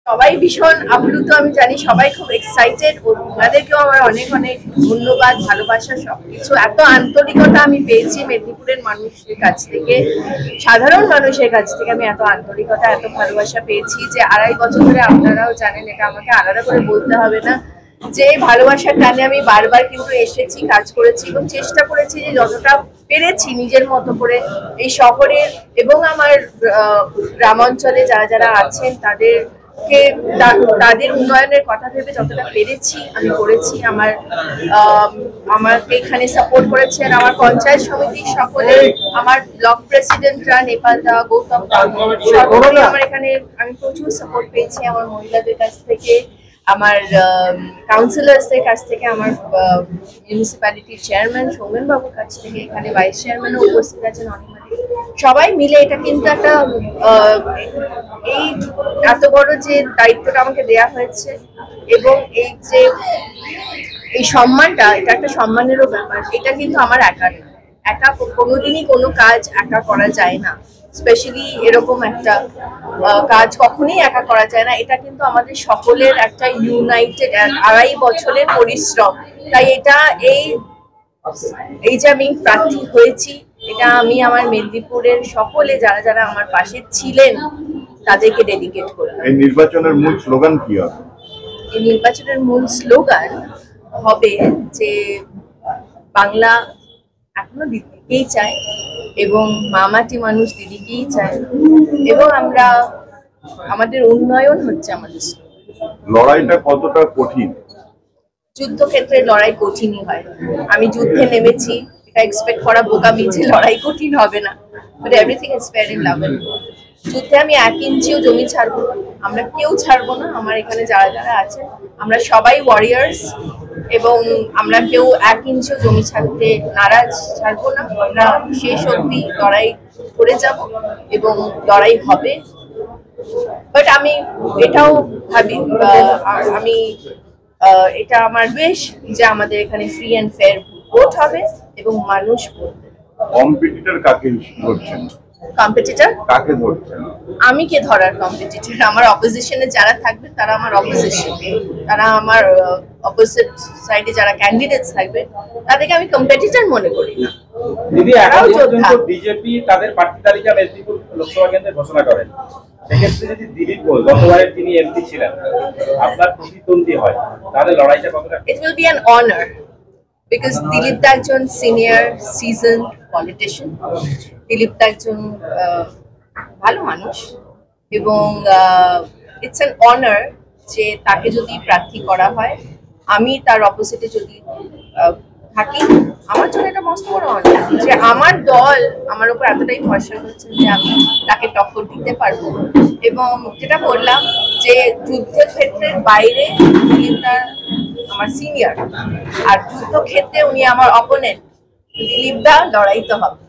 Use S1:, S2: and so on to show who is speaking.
S1: সবাই ভীষণ আপ্লুত, আমি জানি সবাই খুব এক্সাইটেড। ওনাদেরকেও আমার অনেক অনেক ধন্যবাদ, ভালোবাসা, সবকিছু এত আন্তরিকতা আমি পেয়েছি মেদিনীপুরের মানুষের কাছ থেকে, সাধারণ মানুষের কাছ থেকে আমি এত আন্তরিকতা, এত ভালোবাসা পেয়েছি যে 2.5 বছর ধরে, আপনারাও জানেন, এটা আমাকে আলাদা করে বলতে হবে না, যে ভালোবাসার টানে আমি বারবার কিন্তু এসেছি, কাজ করেছি এবং চেষ্টা করেছি যে যতটা পেরেছি নিজের মতো করে এই শহরের এবং আমার গ্রামাঞ্চলে যারা যারা আছেন তাদের উন্নয়নের কথা ভেবে যতটা পেরেছি আমি করেছি। আমাকে এখানে সাপোর্ট করেছেন আমার পঞ্চায়েত সমিতির সকলে, আমার ব্লক প্রেসিডেন্টরা, নেপাল দা, গৌতম দা, সকলে আমার এখানে, আমি প্রচুর সাপোর্ট পেয়েছি আমার মহিলাদের কাছ থেকে, আমার কাউন্সিলরসদের কাছ থেকে, আমার মিউনিসিপ্যালিটির চেয়ারম্যান সৌমেন বাবুর কাছ থেকে, এখানে ভাইস চেয়ারম্যানও উপস্থিত আছেন অনেক, সবাই মিলে এটা কিন্তু একটা এই এত বড় যে দায়িত্বটা আমাকে দেয়া হয়েছে এবং এই যে এই সম্মানটা, এটা একটা সম্মানেরও ব্যাপার। এটা কিন্তু আমার একা কোনোদিনই কোনো কাজ একা করা যায় না, স্পেশালি এরকম একটা কাজ কখনোই একা করা যায় না। এটা কিন্তু আমাদের সকলের একটা ইউনাইটেড 2.5 বছরের পরিশ্রম। তাই এটা এই যে আমি প্রার্থী হয়েছি, এটা আমি আমার মেদিনীপুরের সকলে যারা যারা আমার পাশে ছিলেন তাদেরকে ডেডিকেট করলাম।
S2: এই নির্বাচনের মূল স্লোগান কি হবে?
S1: এই নির্বাচনের মূল স্লোগান হবে যে বাংলা এখনো দিদিকেই চায় এবং মামাটি মানুষ দিদিকেই চায় এবং আমাদের উন্নয়ন হচ্ছে আমাদের।
S2: লড়াইটা কতটা কঠিন?
S1: যুদ্ধক্ষেত্রে লড়াই কঠিনই হয়। আমি যুদ্ধে নেমেছি, এটা এক্সপেক্ট করা বোকামি যে লড়াই কঠিন হবে না, but everything is fair in love and war. যুদ্ধে আমি 1 ইঞ্চিও জমি ছাড়বো না, আমরা কেউ ছাড়বো না। আমার এখানে যারা যারা আছে আমরা সবাই ওয়ারিয়ার্স এবং আমরা কেউ 1 ইঞ্চিও জমি ছাড়তে ছাড়বো না। আমরা শেষ অবধি লড়াই করে যাব এবং লড়াই হবে। বাট আমি এটাও ভাবি, এটা আমার বেশ যে আমাদের এখানে ফ্রি অ্যান্ড ফেয়ার ভোট হবে এবং মানুষ ভোট দেবে।
S2: কম্পিটিটর কাকে ধরছেন?
S1: কম্পিটিটর
S2: কাকে ধরছেন?
S1: আমি কে ধরার কম্পিটিটর? আমার অপোজিশনে যারা থাকবে তারা আমার অপোজিশন, তারা আমার অপোজিট সাইডে যারা ক্যান্ডিডেটস থাকবে তাদেরকে আমি কম্পিটিটর মনে করি না।
S3: দিদি, এখন পর্যন্ত বিজেপি তাদের প্রার্থী তালিকা মেদিনীপুর লোকসভা কেন্দ্রে ঘোষণা করেন। সেক্ষেত্রে যদি দিলীপ ঘোষ, গতবারের তিনি এমপি ছিলেন, আপনার প্রতিদ্বন্দ্বী হয়, তাহলে লড়াইটা কতটা?
S1: It will be an honor because Dilip দা একজন সিনিয়র সিজনড পলিটিশিয়ান। দিলীপ দা একজন ভালো মানুষ এবং ইটস অ্যান অনার যে তাকে যদি প্রার্থী করা হয়, আমি তার অপোজিটে যদি থাকি, আমার জন্য এটা মস্ত বড় অনার যে আমার দল আমার উপর এতটাই ভরসা করছে যে আমি তাকে টক্কর দিতে পারবো। এবং যেটা বললাম যে যুদ্ধের ক্ষেত্রের বাইরে দিলীপ দা আমার সিনিয়র, আর যুদ্ধক্ষেত্রে উনি আমার অপোনেন্ট। দিলীপ দা লড়াই তো হবে।